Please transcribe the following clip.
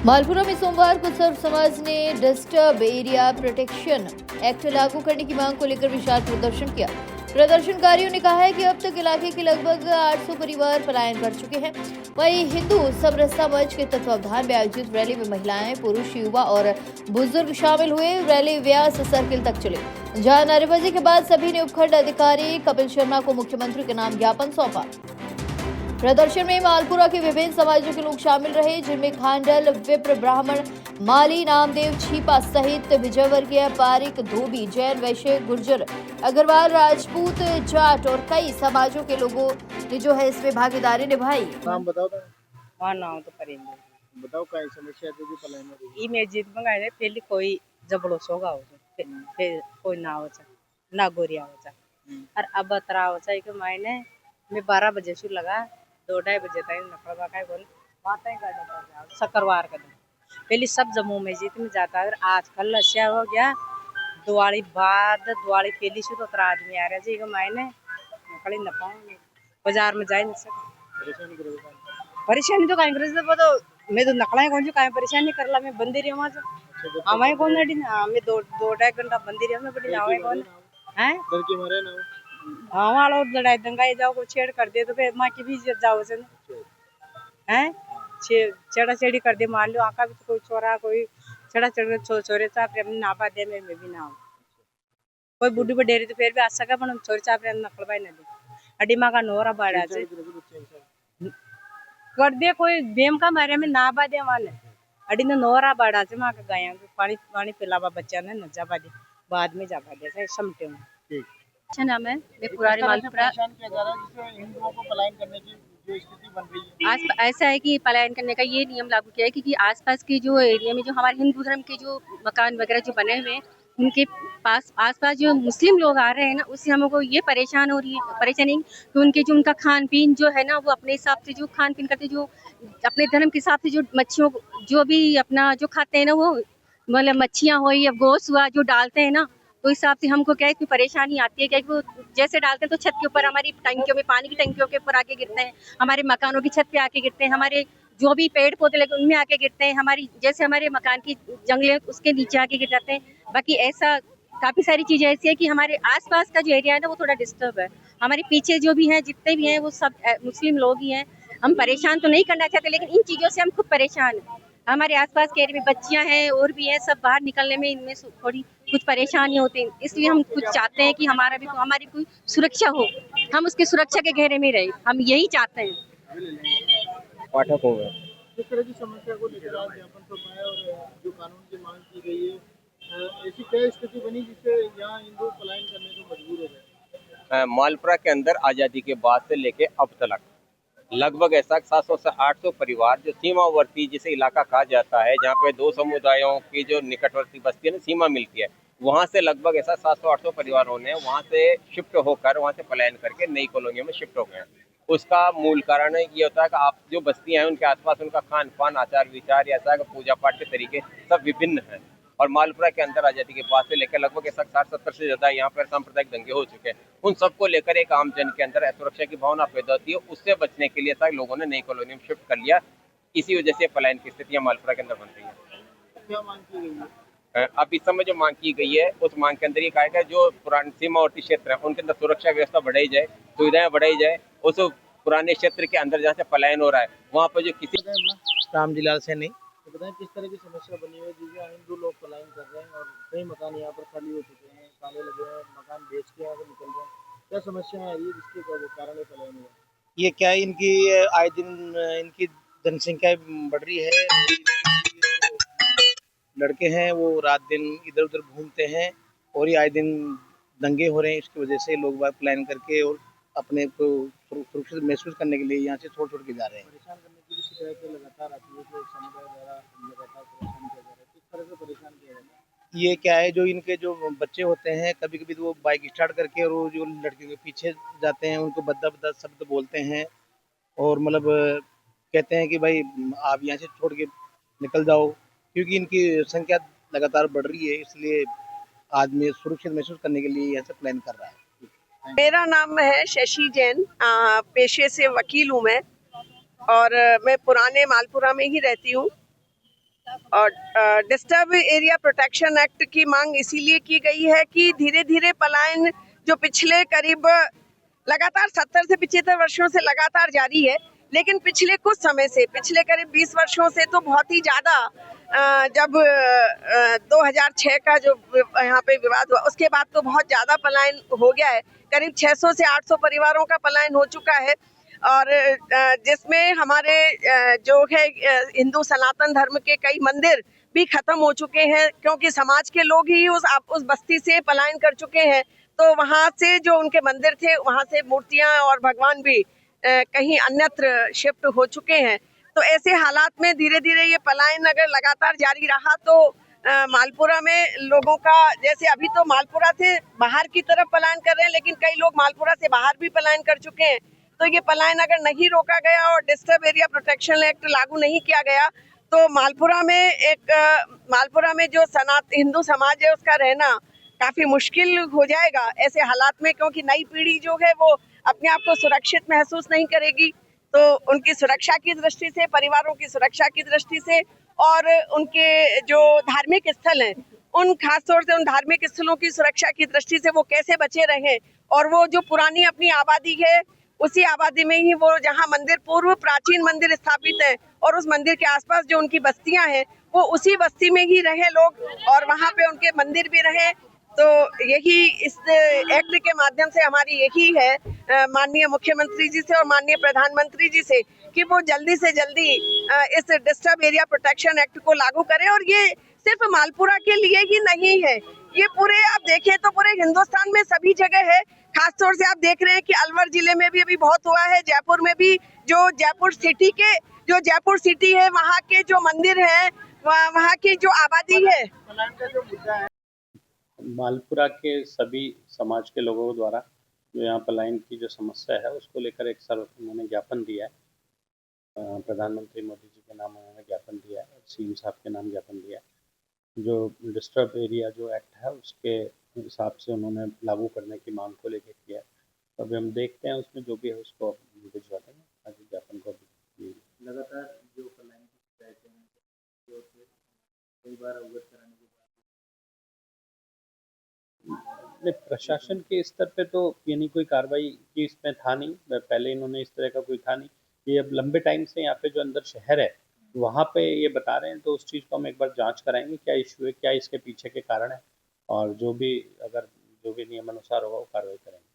मालपुरा में सोमवार को सर्व समाज ने डिस्टर्ब एरिया प्रोटेक्शन एक्ट लागू करने की मांग को लेकर विशाल प्रदर्शन किया। प्रदर्शनकारियों ने कहा है कि अब तक इलाके के लगभग 800 परिवार पलायन कर चुके हैं। वहीं हिंदू समरसता मंच के तत्वावधान में आयोजित रैली में महिलाएं, पुरुष, युवा और बुजुर्ग शामिल हुए। रैली व्यास सर्किल तक चली, जहां नारेबाजी के बाद सभी ने उपखंड अधिकारी कपिल शर्मा को मुख्यमंत्री के नाम ज्ञापन सौंपा। प्रदर्शन में मालपुरा के विभिन्न समाजों के लोग शामिल रहे, जिनमें खांडल, विप्र, ब्राह्मण, माली, नामदेव, छीपा सहित विजयवर्गीय, पारिक, धोबी, जैन, वैश्य, गुर्जर, अग्रवाल, राजपूत, जाट और कई समाजों के लोगों ने जो है इसमें भागीदारी निभाई। नाम बताओ तो हाँ नाम तो करेंगे बताओ काय समस्या है जो पलायन हो रही ई में जीत मंगाए पहले कोई जबड़ो सोगा हो फिर कोई ना हो ना गोरिया हो और अब तरा हो कि मायने मैं 12 बजे से लगा 2-2:30 बजे तक नकड़वा का बोल माता ही गाड़ी शुक्रवार का दिन पहले सब जम्मू में जीत में जाता है। आजकल ऐसा हो गया दिवाली बाद दिवाली पहली से तो आदमी आ रहा जी के मायने नकड़ी न पाऊंगे बाजार में जाए नहीं सके परेशानी तो कहीं कर तो मैं तो नकला कौन जो कहीं परेशानी कर ला मैं बंदी रही वहां से हमारे कौन नडी ना मैं 2-2.5 घंटा बंदी रही मैं बड़ी नावे कौन हैं डर के मारे ना हाँ वाला लड़ाई दंगाई जाओ को छेड़ कर दे तो फिर माँ की भी इज्जत जाओ से हैं छेड़ा छेड़ी कर दे मान लो आका भी कोई छोरा कोई छेड़ा छेड़ छोरे चाप अपने नापा दे मैं भी ना हूँ कोई बुढ़ी बडेरी तो फिर भी आ सका पर छोरी चाप नकल भाई न दे अडी माँ का नोरा बाड़ा से कर दे कोई बेम का मारे में ना बा दे वाले अड़ी ने नोरा बाड़ा से माँ का गाया पानी पानी पिलावा बच्चा ने न जा दे बाद में जा दे से समटे हूँ। अच्छा नाम है मैं पुराने मालपुरा। परेशान किया जा रहा है जिससे हिंदुओं को पलायन करने की जो स्थिति बन रही है। आज ऐसा है कि पलायन करने का ये नियम लागू किया है क्योंकि आसपास के जो एरिया में जो हमारे हिंदू धर्म के जो मकान वगैरह जो बने हुए हैं उनके पास आसपास जो मुस्लिम लोग आ रहे हैं ना उससे हमको ये परेशानी कि उनके जो उनका खान पीन जो है ना वो अपने हिसाब से जो खान पीन करते जो अपने धर्म के हिसाब से जो मच्छियों जो भी अपना जो खाते हैं ना वो मतलब मच्छियाँ हो या गोश्त हुआ जो डालते हैं ना तो हिसाब से हमको क्या है कि परेशानी आती है क्या वो जैसे डालते हैं तो छत के ऊपर हमारी टंकियों में पानी की टंकियों के ऊपर आके गिरते हैं, हमारे मकानों की छत पे आके गिरते हैं, हमारे जो भी पेड़ पौधे लगे उनमें आके गिरते हैं, हमारी जैसे हमारे मकान की जंगले उसके नीचे आके गिर जाते हैं। बाकी ऐसा काफी सारी चीजें ऐसी है कि हमारे आसपास का जो एरिया है ना वो थोड़ा डिस्टर्ब है। हमारे पीछे जो भी है जितने भी हैं वो सब मुस्लिम लोग ही हैं। हम परेशान तो नहीं करना चाहते लेकिन इन चीजों से हम खुद परेशान हैं। हमारे आसपास के एरिया में बच्चियां हैं और भी हैं, सब बाहर निकलने में इनमें थोड़ी कुछ परेशानी होती है, इसलिए हम कुछ चाहते हैं कि हमारी कोई सुरक्षा हो, हम उसकी सुरक्षा के घेरे में रहे, हम यही चाहते हैं। पाठक हो गए किस तरह की समस्या को लेकर आज ज्ञापन सौंपा और जो कानून की मांग की गई है ऐसी क्या स्थिति बनी जिससे यहाँ हिंदू पलायन करने को मजबूर हो गए। मालपुरा के अंदर आज़ादी के बाद से लेके अब तक लगभग ऐसा 700 से 800 परिवार जो सीमावर्ती जिसे इलाका कहा जाता है जहाँ पे दो समुदायों की जो निकटवर्ती बस्ती है ना सीमा मिलती है वहाँ से लगभग ऐसा 700-800 परिवारों ने वहाँ से शिफ्ट होकर वहाँ से पलायन करके नई कॉलोनियों में शिफ्ट हो गए हैं। उसका मूल कारण ये होता है कि आप जो बस्तियाँ हैं उनके आसपास उनका खान पान आचार विचार या ऐसा पूजा पाठ के तरीके सब विभिन्न हैं और मालपुरा के अंदर आज़ादी के बाद से लेकर लगभग 60-70 से ज़्यादा यहाँ पर सांप्रदायिक दंगे हो चुके हैं। उन सबको लेकर एक आम जन के अंदर असुरक्षा की भावना पैदा होती है। उससे बचने के लिए सारे लोगों ने नई कॉलोनी में शिफ्ट कर लिया। इसी वजह से पलायन की स्थितियाँ मालपुरा के अंदर बन रही है। क्या मांग की गई है? अब इस समय जो मांग की गई है उस मांग के अंदर ये कहा गया जो पुराने सीमावर्ती क्षेत्र है उनके अंदर सुरक्षा व्यवस्था बढ़ाई जाए, सुविधाएं बढ़ाई जाए। उस पुराने क्षेत्र के अंदर जहाँ से पलायन हो रहा है वहाँ पर जो किसी रामजीलाल से नहीं तो बताएं किस तरह की समस्या बनी हुई है जिससे हिंदू लोग पलायन कर रहे हैं और कई मकान यहाँ पर खाली हो चुके हैं, ताले लगे हैं, मकान बेच के यहाँ से निकल रहे हैं। क्या समस्या आ रही है जिसके कारण ये पलायन हुआ? ये क्या है इनकी आए दिन इनकी जनसंख्या बढ़ रही है। लड़के हैं वो रात दिन इधर उधर घूमते हैं और ये आए दिन दंगे हो रहे हैं। इसकी वजह से लोग बाग प्लान करके और अपने को सुरक्षित महसूस करने के लिए यहाँ से छोड़ के जा रहे हैं। परेशान करने की भी शिकायतें लगातार आती है कि समुदाय द्वारा लगातार परेशान किया जा रहा है। किस तरह से परेशान किया जा रहा है? ये क्या है जो इनके जो बच्चे होते हैं कभी कभी तो वो बाइक स्टार्ट करके और वो जो लड़कियों के पीछे जाते हैं उनको बद्दा शब्द बोलते हैं और मतलब कहते हैं कि भाई आप यहाँ से छोड़ के निकल जाओ, क्योंकि इनकी संख्या लगातार बढ़ रही है। इसलिए आदमी सुरक्षित महसूस करने के लिए यहाँ से प्लान कर रहा है। मेरा नाम है शशि जैन, पेशे से वकील हूँ मैं और मैं पुराने मालपुरा में ही रहती हूँ। डिस्टर्ब एरिया प्रोटेक्शन एक्ट की मांग इसीलिए की गई है कि धीरे धीरे पलायन जो पिछले करीब लगातार 70 से 75 वर्षों से लगातार जारी है, लेकिन पिछले कुछ समय से, पिछले करीब 20 वर्षों से तो बहुत ही ज्यादा, जब 2006 का जो यहाँ पे विवाद हुआ उसके बाद तो बहुत ज्यादा पलायन हो गया है। करीब 600 से 800 परिवारों का पलायन हो चुका है, और जिसमें हमारे जो है हिंदू सनातन धर्म के कई मंदिर भी खत्म हो चुके हैं, क्योंकि समाज के लोग ही उस बस्ती से पलायन कर चुके हैं। तो वहां से जो उनके मंदिर थे वहां से मूर्तियां और भगवान भी कहीं अन्यत्र शिफ्ट हो चुके हैं। तो ऐसे हालात में धीरे धीरे ये पलायन अगर लगातार जारी रहा तो मालपुरा में लोगों का, जैसे अभी तो मालपुरा से बाहर की तरफ पलायन कर रहे हैं, लेकिन कई लोग मालपुरा से बाहर भी पलायन कर चुके हैं। तो ये पलायन अगर नहीं रोका गया और डिस्टर्ब एरिया प्रोटेक्शन एक्ट लागू नहीं किया गया तो मालपुरा में जो हिंदू समाज है उसका रहना काफी मुश्किल हो जाएगा ऐसे हालात में, क्योंकि नई पीढ़ी जो है वो अपने आप को सुरक्षित महसूस नहीं करेगी। तो उनकी सुरक्षा की दृष्टि से, परिवारों की सुरक्षा की दृष्टि से, और उनके जो धार्मिक स्थल हैं उन खासतौर से उन धार्मिक स्थलों की सुरक्षा की दृष्टि से वो कैसे बचे रहें, और वो जो पुरानी अपनी आबादी है उसी आबादी में ही वो जहाँ मंदिर, पूर्व प्राचीन मंदिर स्थापित है और उस मंदिर के आसपास जो उनकी बस्तियां हैं वो उसी बस्ती में ही रहे लोग और वहाँ पे उनके मंदिर भी रहे। तो यही इस एक्ट के माध्यम से हमारी यही है माननीय मुख्यमंत्री जी से और माननीय प्रधानमंत्री जी से कि वो जल्दी से जल्दी इस डिस्टर्ब एरिया प्रोटेक्शन एक्ट को लागू करें। और ये सिर्फ मालपुरा के लिए ही नहीं है, ये पूरे आप देखें तो पूरे हिंदुस्तान में सभी जगह है। खासतौर से आप देख रहे हैं कि अलवर जिले में भी अभी बहुत हुआ है, जयपुर में भी, जो जयपुर सिटी है वहाँ के जो मंदिर है, वहाँ की जो आबादी है। मालपुरा के सभी समाज के लोगों द्वारा जो यहाँ पलायन की जो समस्या है उसको लेकर एक उन्होंने ज्ञापन दिया है। प्रधानमंत्री मोदी जी के नाम उन्होंने ज्ञापन दिया है, सीएम साहब के नाम ज्ञापन दिया है। जो डिस्टर्ब एरिया जो एक्ट है उसके हिसाब से उन्होंने लागू करने की मांग को लेकर किया है। तो अभी हम देखते हैं उसमें जो भी है उसको भिजवा देंगे आगे ज्ञापन को। लगातार जो पलायन की शिकायतें हैं कई बार अवगत कराने के नहीं, प्रशासन के स्तर पे तो यानी कोई कार्रवाई की इसमें था नहीं, पहले इन्होंने इस तरह का कोई था नहीं। ये अब लंबे टाइम से यहाँ पे जो अंदर शहर है वहाँ पे ये बता रहे हैं, तो उस चीज़ को हम एक बार जांच कराएंगे क्या इशू है, क्या इसके पीछे के कारण है, और जो भी नियमानुसार होगा वो कार्रवाई करेंगे।